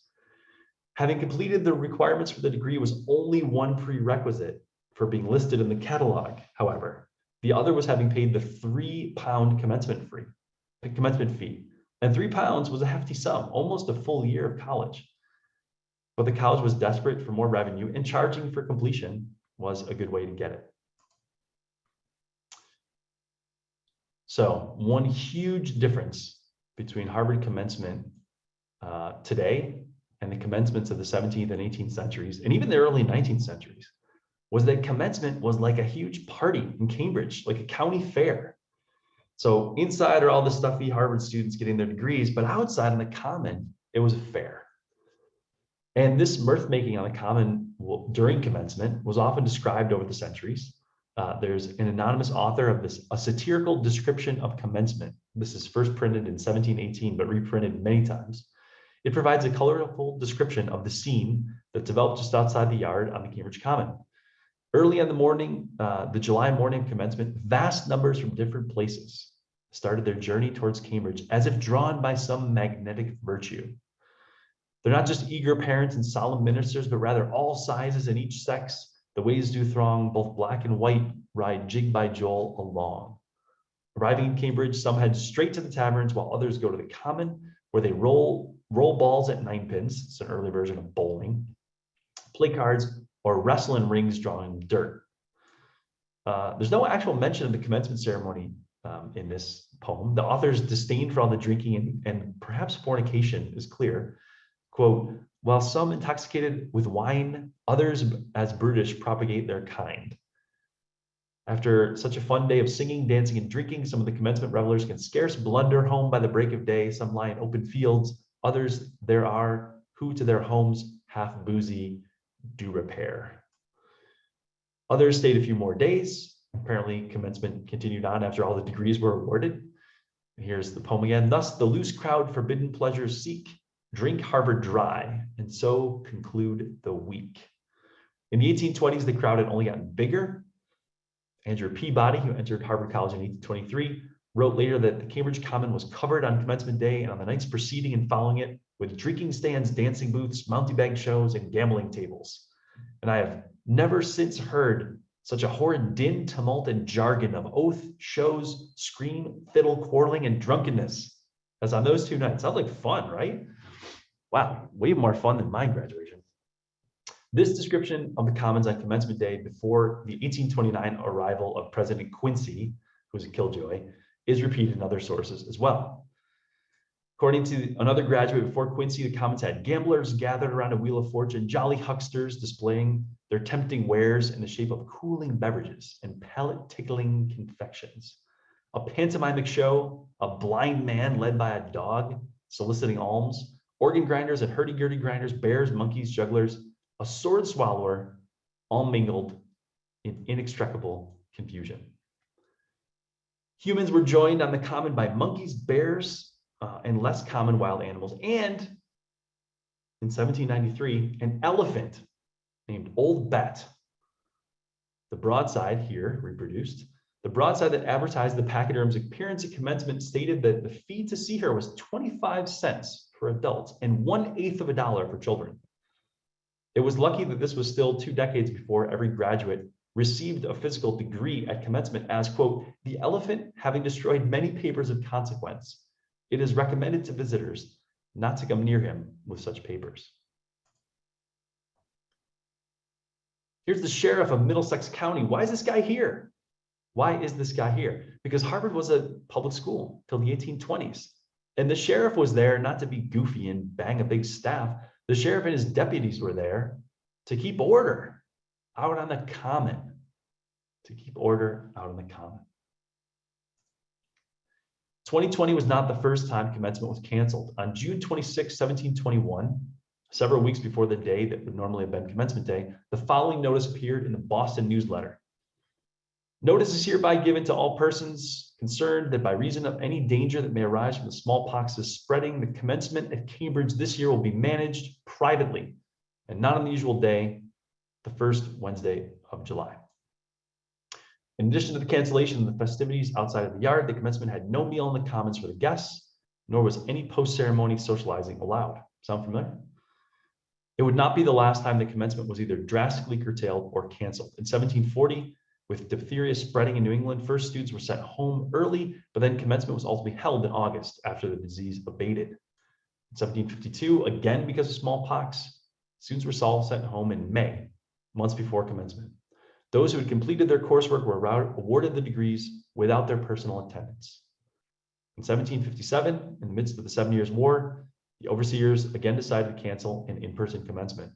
Having completed the requirements for the degree was only one prerequisite for being listed in the catalog, however. The other was having paid the £3 commencement fee. And £3 was a hefty sum, almost a full year of college. But the college was desperate for more revenue, and charging for completion was a good way to get it. So one huge difference between Harvard commencement today and the commencements of the 17th and 18th centuries, and even the early 19th centuries, was that commencement was like a huge party in Cambridge, like a county fair. So inside are all the stuffy Harvard students getting their degrees, but outside on the common, it was a fair. And this mirth making on the common during commencement was often described over the centuries. There's an anonymous author of a satirical description of commencement. This is first printed in 1718, but reprinted many times. It provides a colorful description of the scene that developed just outside the yard on the Cambridge Common. Early in the morning, the July morning commencement, vast numbers from different places started their journey towards Cambridge as if drawn by some magnetic virtue. They're not just eager parents and solemn ministers, but rather all sizes and each sex. The ways do throng, both black and white, ride jig by jol along. Arriving in Cambridge, some head straight to the taverns while others go to the common, where they roll balls at 9 pins. It's an early version of bowling, play cards, or wrestle in rings drawn in dirt. There's no actual mention of the commencement ceremony in this poem. The author's disdain for all the drinking and perhaps fornication is clear. Quote, while some intoxicated with wine, others as brutish propagate their kind. After such a fun day of singing, dancing, and drinking, some of the commencement revelers can scarce blunder home by the break of day. Some lie in open fields, others there are who to their homes half boozy do repair. Others stayed a few more days. Apparently, commencement continued on after all the degrees were awarded. Here's the poem again. Thus, the loose crowd forbidden pleasures seek, drink Harvard dry, and so conclude the week. In the 1820s, the crowd had only gotten bigger. Andrew Peabody, who entered Harvard College in 1823, wrote later that the Cambridge Common was covered on commencement day and on the nights preceding and following it with drinking stands, dancing booths, mountebank shows, and gambling tables. And I have never since heard such a horrid din, tumult, and jargon of oath, shows, scream, fiddle, quarreling, and drunkenness as on those 2 nights. Sounds like fun, right? Wow, way more fun than my graduation. This description of the Commons on commencement day before the 1829 arrival of President Quincy, who was a killjoy, is repeated in other sources as well. According to another graduate before Quincy, the Commons had gamblers gathered around a wheel of fortune, jolly hucksters displaying their tempting wares in the shape of cooling beverages and palate-tickling confections. A pantomimic show, a blind man led by a dog soliciting alms, organ grinders and hurdy-gurdy grinders, bears, monkeys, jugglers, a sword swallower, all mingled in inextricable confusion. Humans were joined on the common by monkeys, bears, and less common wild animals, and in 1793, an elephant named Old Bet. The broadside here reproduced. The broadside that advertised the pachyderm's appearance at commencement stated that the fee to see her was 25 cents for adults and $0.125 for children. It was lucky that this was still 2 decades before every graduate received a physical degree at commencement as, quote, the elephant having destroyed many papers of consequence, it is recommended to visitors not to come near him with such papers. Here's the sheriff of Middlesex County. Why is this guy here? Why is this guy here? Because Harvard was a public school till the 1820s. And the sheriff was there not to be goofy and bang a big staff. The sheriff and his deputies were there to keep order out on the common. To keep order out on the common. 2020 was not the first time commencement was canceled. On June 26, 1721, several weeks before the day that would normally have been commencement day, the following notice appeared in the Boston Newsletter. Notice is hereby given to all persons concerned that by reason of any danger that may arise from the smallpox's spreading, the commencement at Cambridge this year will be managed privately and not on the usual day, the first Wednesday of July. In addition to the cancellation of the festivities outside of the yard, the commencement had no meal in the commons for the guests, nor was any post-ceremony socializing allowed. Sound familiar? It would not be the last time the commencement was either drastically curtailed or canceled. In 1740, with diphtheria spreading in New England, first students were sent home early, but then commencement was ultimately held in August after the disease abated. In 1752, again because of smallpox, students were all sent home in May, months before commencement. Those who had completed their coursework were awarded the degrees without their personal attendance. In 1757, in the midst of the 7 Years' War, the overseers again decided to cancel an in-person commencement.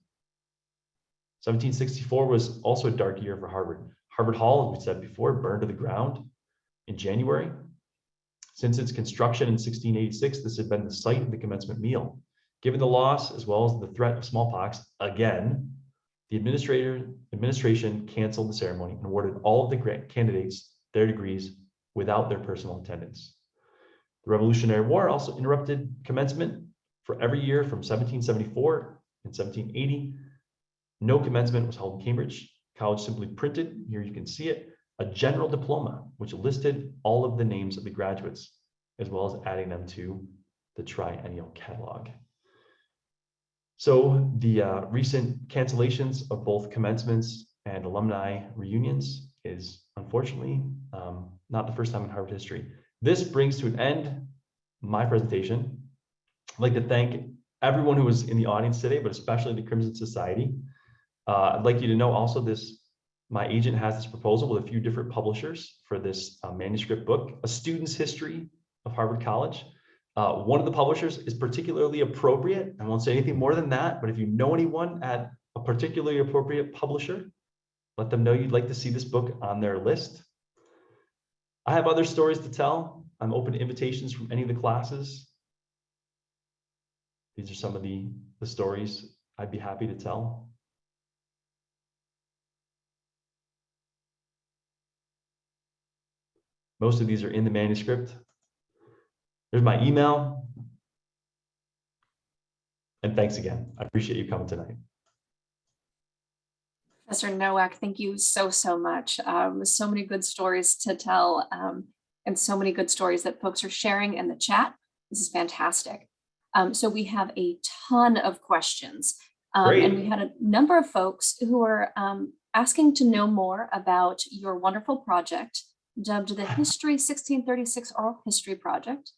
1764 was also a dark year for Harvard. Harvard Hall, as we said before, burned to the ground in January. Since its construction in 1686, this had been the site of the commencement meal. Given the loss, as well as the threat of smallpox, again, the administration canceled the ceremony and awarded all of the candidates their degrees without their personal attendance. The Revolutionary War also interrupted commencement for every year from 1774 and 1780. No commencement was held in Cambridge. College simply printed, here you can see it, a general diploma, which listed all of the names of the graduates, as well as adding them to the triennial catalog. So the recent cancellations of both commencements and alumni reunions is unfortunately not the first time in Harvard history. This brings to an end my presentation. I'd like to thank everyone who was in the audience today, but especially the Crimson Society. I'd like you to know also my agent has this proposal with a few different publishers for this manuscript book, A Student's History of Harvard College. One of the publishers is particularly appropriate. I won't say anything more than that, but if you know anyone at a particularly appropriate publisher, let them know you'd like to see this book on their list. I have other stories to tell. I'm open to invitations from any of the classes. These are some of the stories I'd be happy to tell. Most of these are in the manuscript. There's my email. And thanks again. I appreciate you coming tonight.
Professor Nowak, thank you so much. So many good stories to tell, and so many good stories that folks are sharing in the chat. This is fantastic. So we have a ton of questions, and we had a number of folks who are asking to know more about your wonderful project, dubbed the History 1636 Oral History Project.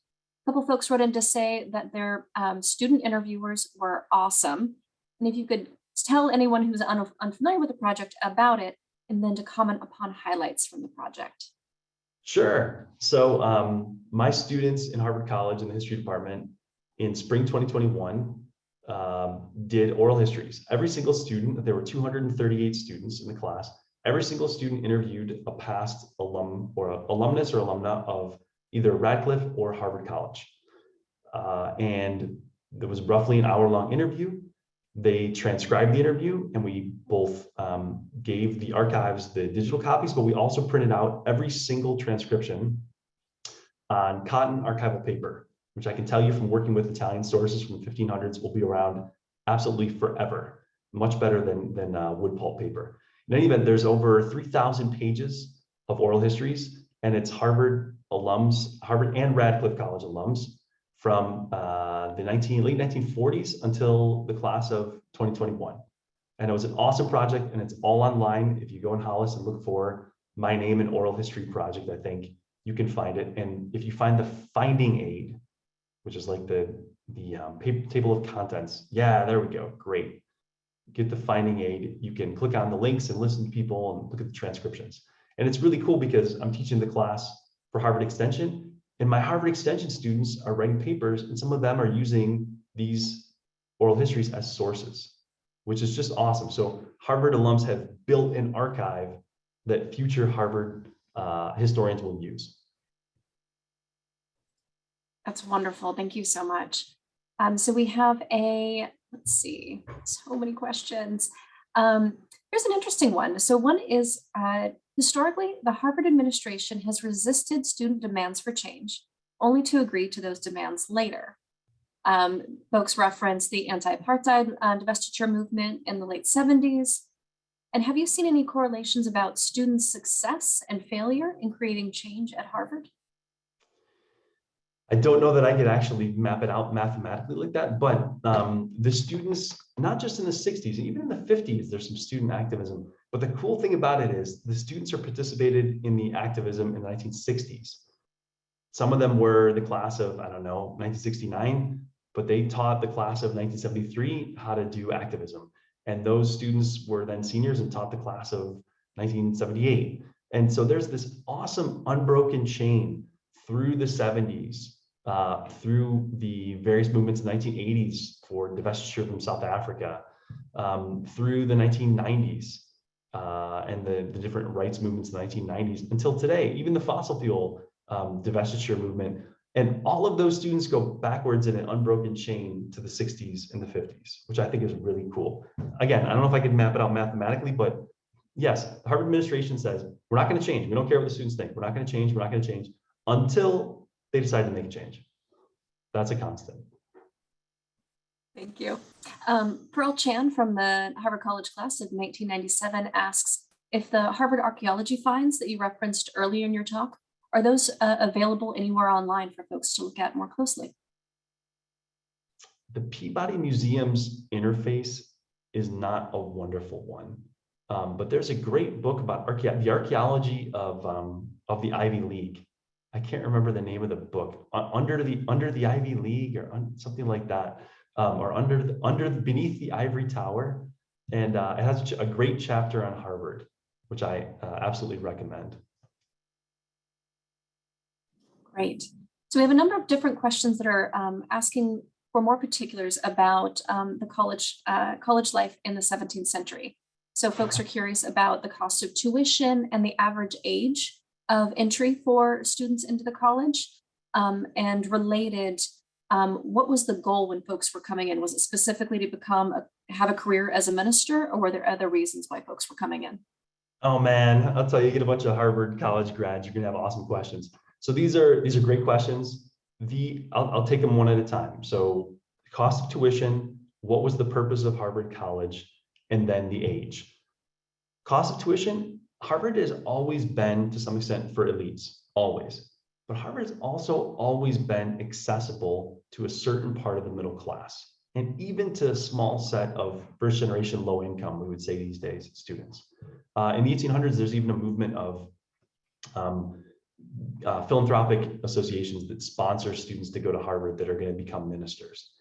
A couple folks wrote in to say that their student interviewers were awesome. And if you could tell anyone who's unfamiliar with the project about it, and then to comment upon highlights from the project.
Sure. So my students in Harvard College in the history department in spring 2021 did oral histories. Every single student, there were 238 students in the class, every single student interviewed a past alum or alumnus or alumna of either Radcliffe or Harvard College. And there was roughly an hour-long interview. They transcribed the interview, and we both gave the archives the digital copies, but we also printed out every single transcription on cotton archival paper, which I can tell you from working with Italian sources from the 1500s will be around absolutely forever, much better than wood pulp paper. In any event, there's over 3,000 pages of oral histories, and it's Harvard alums, Harvard and Radcliffe College alums from the late 1940s until the class of 2021. And it was an awesome project, and it's all online. If you go in Hollis and look for my name and oral history project, I think you can find it. And if you find the finding aid, which is like the table of contents, yeah, there we go, great. Get the finding aid, you can click on the links and listen to people and look at the transcriptions. And it's really cool because I'm teaching the class for Harvard Extension, and my Harvard Extension students are writing papers, and some of them are using these oral histories as sources, which is just awesome. So Harvard alums have built an archive that future Harvard historians will use.
That's wonderful. Thank you so much. So we have let's see, so many questions. Here's an interesting one. So one is, historically, the Harvard administration has resisted student demands for change, only to agree to those demands later. Folks reference the anti-apartheid divestiture movement in the late 70s. And have you seen any correlations about students' success and failure in creating change at Harvard?
I don't know that I could actually map it out mathematically like that, but the students, not just in the 60s, even in the 50s, there's some student activism. But the cool thing about it is the students are participated in the activism in the 1960s. Some of them were the class of, I don't know, 1969, but they taught the class of 1973 how to do activism. And those students were then seniors and taught the class of 1978. And so there's this awesome unbroken chain through the 70s, through the various movements in the 1980s for divestiture from South Africa, through the 1990s, and the different rights movements in the 1990s until today, even the fossil fuel divestiture movement. And all of those students go backwards in an unbroken chain to the 60s and the 50s, which I think is really cool. Again, I don't know if I could map it out mathematically, but yes, the Harvard administration says, we're not going to change. We don't care what the students think. We're not going to change. We're not going to change until they decide to make a change. That's a constant.
Thank you. Pearl Chan from the Harvard College class of 1997 asks if the Harvard archaeology finds that you referenced earlier in your talk, are those available anywhere online for folks to look at more closely?
The Peabody Museum's interface is not a wonderful one, but there's a great book about the archaeology of the Ivy League I can't remember the name of the book, under the Ivy League or something like that, or beneath the ivory tower. And it has a great chapter on Harvard, which I absolutely recommend.
Great. So we have a number of different questions that are asking for more particulars about the college life in the 17th century. So folks are curious about the cost of tuition and the average age of entry for students into the college, and related, what was the goal when folks were coming in? Was it specifically to have a career as a minister, or were there other reasons why folks were coming in?
Oh man, I'll tell you, get a bunch of Harvard college grads, you're gonna have awesome questions. So these are great questions. I'll take them one at a time. So cost of tuition, what was the purpose of Harvard College, and then the age. Cost of tuition, Harvard has always been, to some extent, for elites, always. But Harvard has also always been accessible to a certain part of the middle class, and even to a small set of first generation low income, we would say these days, students. In the 1800s, there's even a movement of philanthropic associations that sponsor students to go to Harvard that are going to become ministers.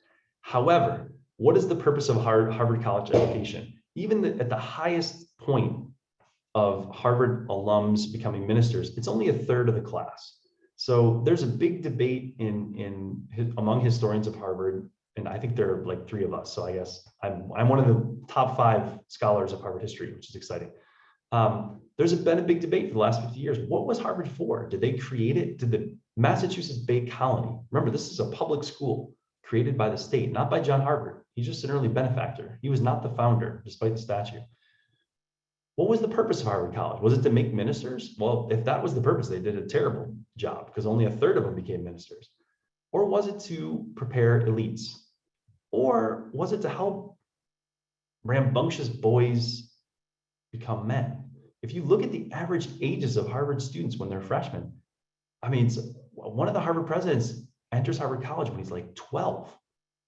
However, what is the purpose of Harvard College education? Even at the highest point of Harvard alums becoming ministers, it's only a third of the class. So there's a big debate among historians of Harvard, and I think there are like 3 of us. So I guess I'm one of the top 5 scholars of Harvard history, which is exciting. There's been a big debate for the last 50 years. What was Harvard for? Did they create it? Did the Massachusetts Bay Colony, remember, this is a public school created by the state, not by John Harvard. He's just an early benefactor. He was not the founder, despite the statue. What was the purpose of Harvard College? Was it to make ministers? Well, if that was the purpose, they did a terrible job, because only a third of them became ministers. Or was it to prepare elites? Or was it to help rambunctious boys become men? If you look at the average ages of Harvard students when they're freshmen, I mean, one of the Harvard presidents enters Harvard College when he's like 12.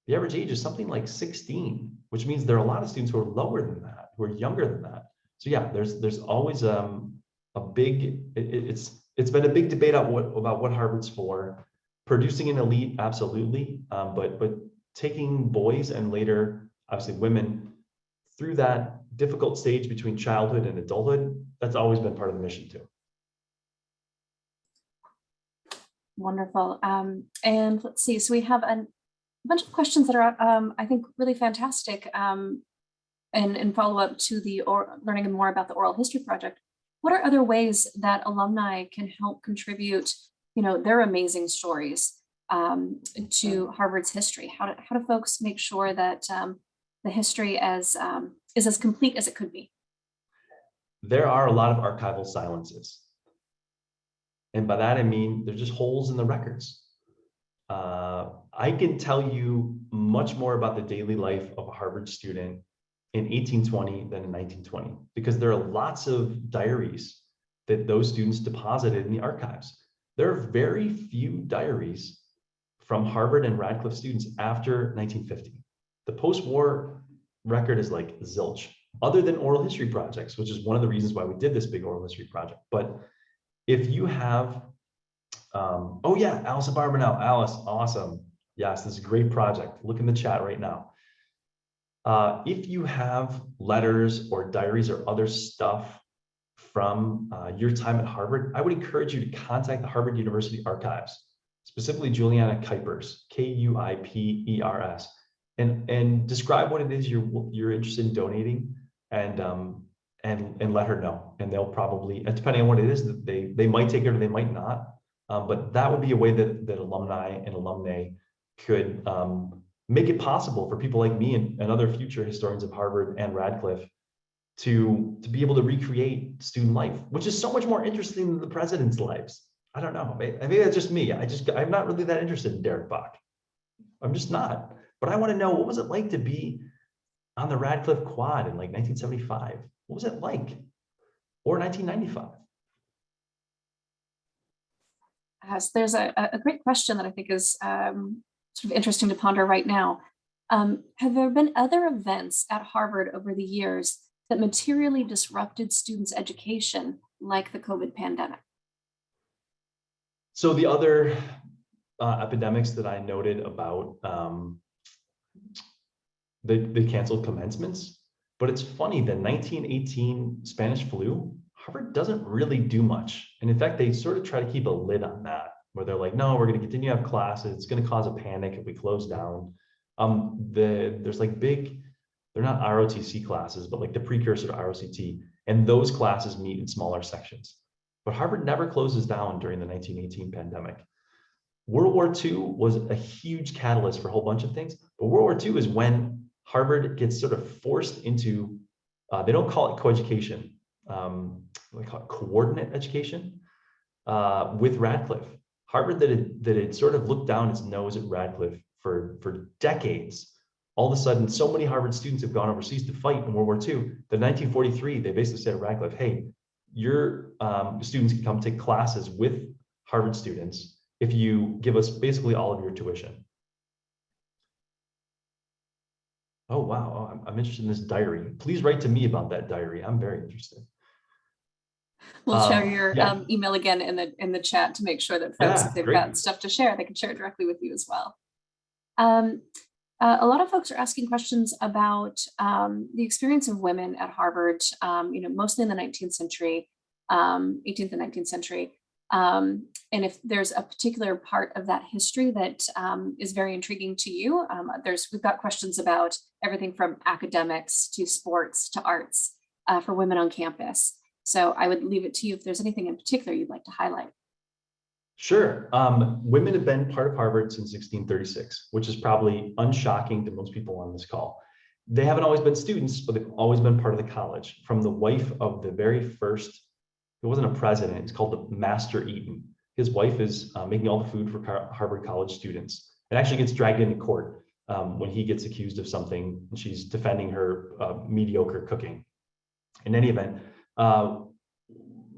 The average age is something like 16, which means there are a lot of students who are lower than that, who are younger than that. So yeah, there's always a big, it's been a big debate about what Harvard's for. Producing an elite, absolutely, but taking boys and later, obviously, women through that difficult stage between childhood and adulthood, that's always been part of the mission too.
Wonderful. And let's see, so we have a bunch of questions that are, I think, really fantastic, and follow up to learning more about the Oral History Project. What are other ways that alumni can help contribute, their amazing stories to Harvard's history? How do folks make sure that the history is as complete as it could be?
There are a lot of archival silences. And by that, I mean, there's just holes in the records. I can tell you much more about the daily life of a Harvard student in 1820 than in 1920, because there are lots of diaries that those students deposited in the archives. There are very few diaries from Harvard and Radcliffe students after 1950. The post-war record is like zilch, other than oral history projects, which is one of the reasons why we did this big oral history project. But if you have, oh yeah, Allison Barbanel, Alice, awesome. Yes, this is a great project. Look in the chat right now. If you have letters or diaries or other stuff from your time at Harvard, I would encourage you to contact the Harvard University Archives, specifically Juliana Kuipers, Kuipers, and describe what it is you're interested in donating, and let her know. And they'll probably, depending on what it is, that they might take it or they might not. But that would be a way that alumni and alumnae could make it possible for people like me and other future historians of Harvard and Radcliffe to be able to recreate student life, which is so much more interesting than the president's lives. I don't know, maybe that's just me. I'm not really that interested in Derek Bach. I'm just not. But I want to know, what was it like to be on the Radcliffe Quad in like 1975? What was it like? Or 1995?
So there's a great question that I think is sort of interesting to ponder right now. Have there been other events at Harvard over the years that materially disrupted students' education, like the COVID pandemic?
So the other epidemics that I noted about the canceled commencements, but it's funny, the 1918 Spanish flu, Harvard doesn't really do much. And in fact, they sort of try to keep a lid on that, where they're like, no, we're going to continue to have classes. It's going to cause a panic if we close down. There's like big, they're not ROTC classes, but like the precursor to ROCT. And those classes meet in smaller sections. But Harvard never closes down during the 1918 pandemic. World War II was a huge catalyst for a whole bunch of things. But World War II is when Harvard gets sort of forced into, they don't call it coeducation, they call it coordinate education with Radcliffe. Harvard that had sort of looked down its nose at Radcliffe for decades. All of a sudden, so many Harvard students have gone overseas to fight in World War II. That 1943, they basically said to Radcliffe, hey, your students can come take classes with Harvard students if you give us basically all of your tuition. Oh, wow, I'm interested in this diary. Please write to me about that diary. I'm very interested.
We'll share your
yeah.
email again in the chat to make sure that folks, if they've
great.
got stuff to share, they can share it directly with you as well. A lot of folks are asking questions about the experience of women at Harvard, mostly in the 19th century, 18th and 19th century. And if there's a particular part of that history that is very intriguing to you, we've got questions about everything from academics to sports to arts for women on campus. So I would leave it to you if there's anything in particular you'd like to highlight.
Sure. Women have been part of Harvard since 1636, which is probably unshocking to most people on this call. They haven't always been students, but they've always been part of the college. From the wife of the very first, it wasn't a president, it's called the Master Eaton. His wife is making all the food for Harvard College students. It actually gets dragged into court when he gets accused of something and she's defending her mediocre cooking. In any event,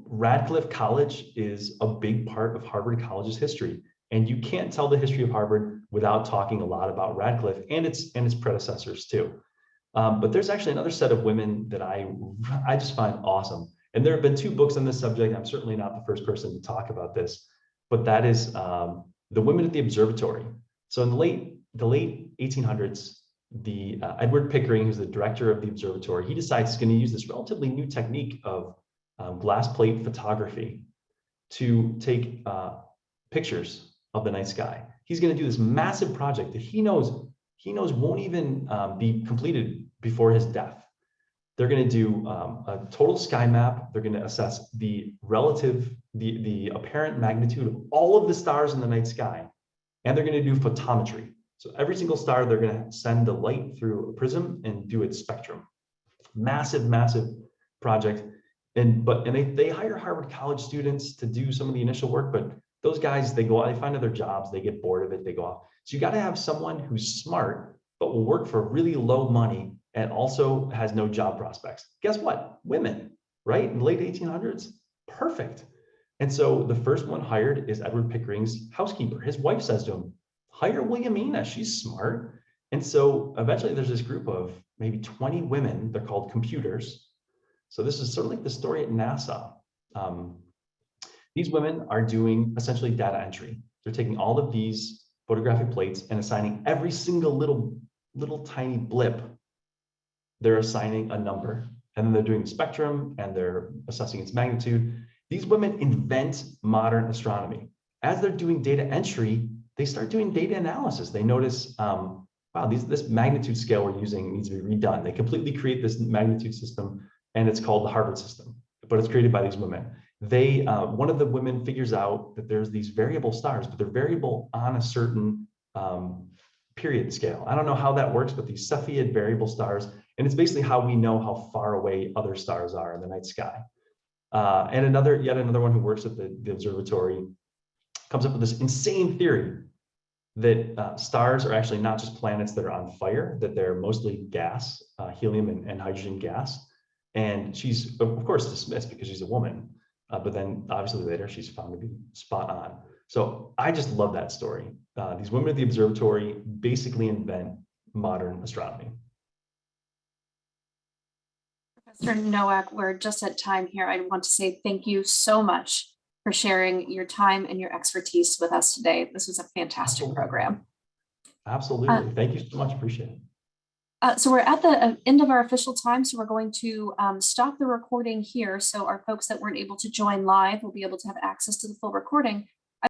Radcliffe College is a big part of Harvard College's history. And you can't tell the history of Harvard without talking a lot about Radcliffe and its predecessors too. But there's actually another set of women that I just find awesome. And there have been 2 books on this subject. I'm certainly not the first person to talk about this, but that is The Women at the Observatory. So in the late 1800s, Edward Pickering, who's the director of the observatory, he decides he's going to use this relatively new technique of glass plate photography to take pictures of the night sky. He's going to do this massive project that he knows won't even be completed before his death. They're going to do a total sky map. They're going to assess the apparent magnitude of all of the stars in the night sky, and they're going to do photometry. So every single star, they're going to send the light through a prism and do its spectrum. Massive, massive project. And they hire Harvard College students to do some of the initial work, but those guys, they go out, they find other jobs, they get bored of it, they go off. So you got to have someone who's smart, but will work for really low money and also has no job prospects. Guess what? Women, right? In the late 1800s, perfect. And so the first one hired is Edward Pickering's housekeeper. His wife says to him, hire Williamina, she's smart. And so eventually there's this group of maybe 20 women, they're called computers. So this is sort of like the story at NASA. These women are doing essentially data entry. They're taking all of these photographic plates and assigning every single little tiny blip. They're assigning a number, and then they're doing the spectrum and they're assessing its magnitude. These women invent modern astronomy. As they're doing data entry, they start doing data analysis. They notice, wow, this magnitude scale we're using needs to be redone. They completely create this magnitude system, and it's called the Harvard system, but it's created by these women. One of the women figures out that there's these variable stars, but they're variable on a certain period scale. I don't know how that works, but these Cepheid variable stars, and it's basically how we know how far away other stars are in the night sky. And yet another one who works at the observatory comes up with this insane theory that stars are actually not just planets that are on fire, that they're mostly gas, helium and hydrogen gas. And she's, of course, dismissed because she's a woman. But then obviously later she's found to be spot on. So I just love that story. These women at the observatory basically invent modern astronomy.
Professor Nowak, we're just at time here. I want to say thank you so much for sharing your time and your expertise with us today. This was a fantastic
Absolutely.
program.
Absolutely. Thank you so much. Appreciate it.
So we're at the end of our official time, so we're going to stop the recording here. So our folks that weren't able to join live will be able to have access to the full recording.